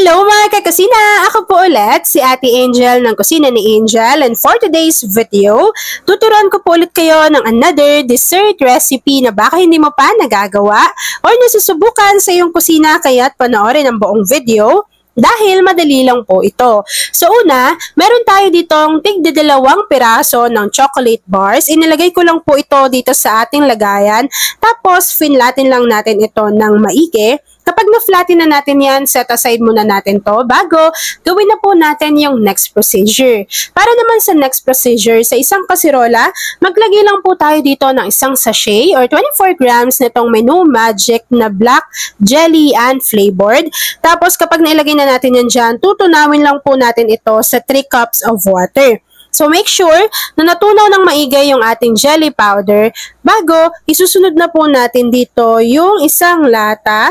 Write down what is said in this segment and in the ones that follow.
Hello mga kakusina! Ako po ulit si Ate Angel ng Kusina ni Angel, and for today's video, tuturuan ko po ulit kayo ng another dessert recipe na baka hindi mo pa nagagawa or nasusubukan sa iyong kusina, kaya't panoorin ang buong video dahil madali lang po ito. So una, meron tayo ditong tig-2 piraso ng chocolate bars. Inilagay ko lang po ito dito sa ating lagayan, tapos finlatin lang natin ito ng maigi. Kapag na-flatten na natin yan, set aside muna natin to bago gawin na po natin yung next procedure. Para naman sa next procedure, sa isang kasirola, maglagay lang po tayo dito ng isang sachet or 24 grams nitong Menu Magic na black jelly and flavored. Tapos kapag nailagay na natin yan dyan, tutunawin lang po natin ito sa 3 cups of water. So make sure na natunaw ng maigi yung ating jelly powder bago isusunod na po natin dito yung isang lata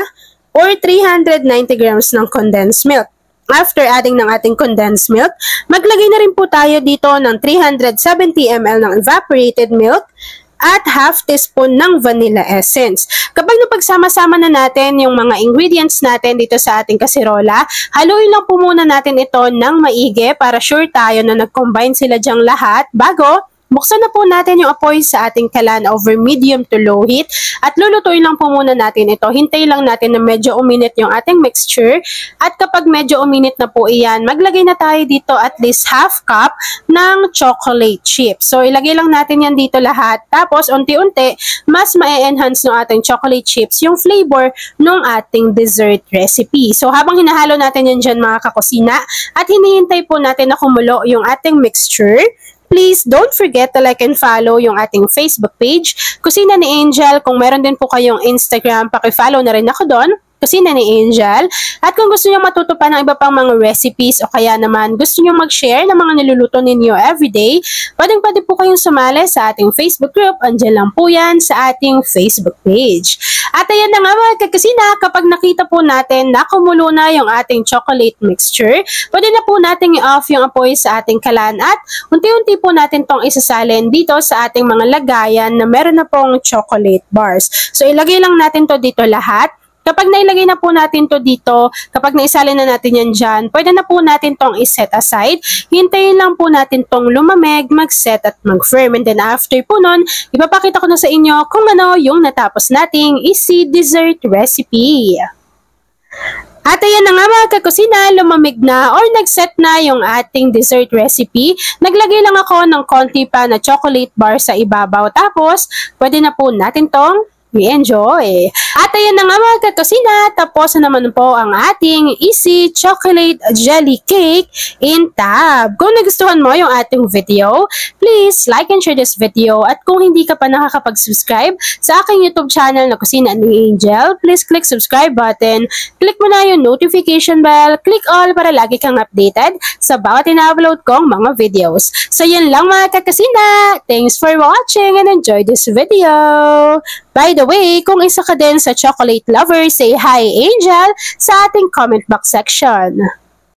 or 390 grams ng condensed milk. After adding ng ating condensed milk, maglagay na rin po tayo dito ng 370 ml ng evaporated milk at half teaspoon ng vanilla essence. Kapag napagsama-sama na natin yung mga ingredients natin dito sa ating kasirola, haluin lang po muna natin ito ng maigi para sure tayo na nag-combine sila dyang lahat bago buksan na po natin yung apoy sa ating kalan over medium to low heat at lulutuin lang po muna natin ito. Hintay lang natin na medyo uminit yung ating mixture at kapag medyo uminit na po iyan, maglagay na tayo dito at least half cup ng chocolate chips. So ilagay lang natin yan dito lahat, tapos unti-unti mas ma-enhance ng ating chocolate chips yung flavor ng ating dessert recipe. So habang hinahalo natin yan dyan mga kakusina at hinihintay po natin na kumulo yung ating mixture, please don't forget to like and follow yung ating Facebook page, Kusina ni Angel. Kung meron din po kayong Instagram, paki-follow na rin ako doon, Kusina ni Angel. At kung gusto niyo matuto pa ng iba pang mga recipes o kaya naman gusto niyo mag-share ng mga niluluto ninyo everyday, pwedeng-pwede po kayong sumali sa ating Facebook group. Andiyan lang po yan sa ating Facebook page. At ayan na nga mga kakusina, kapag nakita po natin na kumulo na yung ating chocolate mixture, pwede na po natin i-off yung apoy sa ating kalan at unti-unti po natin tong isasalin dito sa ating mga lagayan na meron na pong chocolate bars. So ilagay lang natin to dito lahat. Kapag nailagay na po natin to dito, kapag naisalin na natin yan dyan, pwede na po natin tong iset aside. Hintayin lang po natin tong lumamig, mag-set at mag-firm. And then after po nun, ipapakita ko na sa inyo kung ano yung natapos nating easy dessert recipe. At ayan na nga mga kakusina, lumamig na or nag-set na yung ating dessert recipe. Naglagay lang ako ng konti pa na chocolate bar sa ibabaw. Tapos, pwede na po natin tong i-enjoy. At ayan na nga mga kakusina, tapos na naman po ang ating easy chocolate jelly cake in tab. Kung nagustuhan mo yung ating video, please like and share this video. At kung hindi ka pa nakakapag-subscribe sa aking YouTube channel na Kusina ni Angel, please click subscribe button, click mo na yung notification bell, click all para lagi kang updated sa bawat ina-upload kong mga videos. So yun lang mga kakusina. Thanks for watching and enjoy this video. By the way, kung isa ka din sa chocolate lover, say hi Angel sa ating comment box section.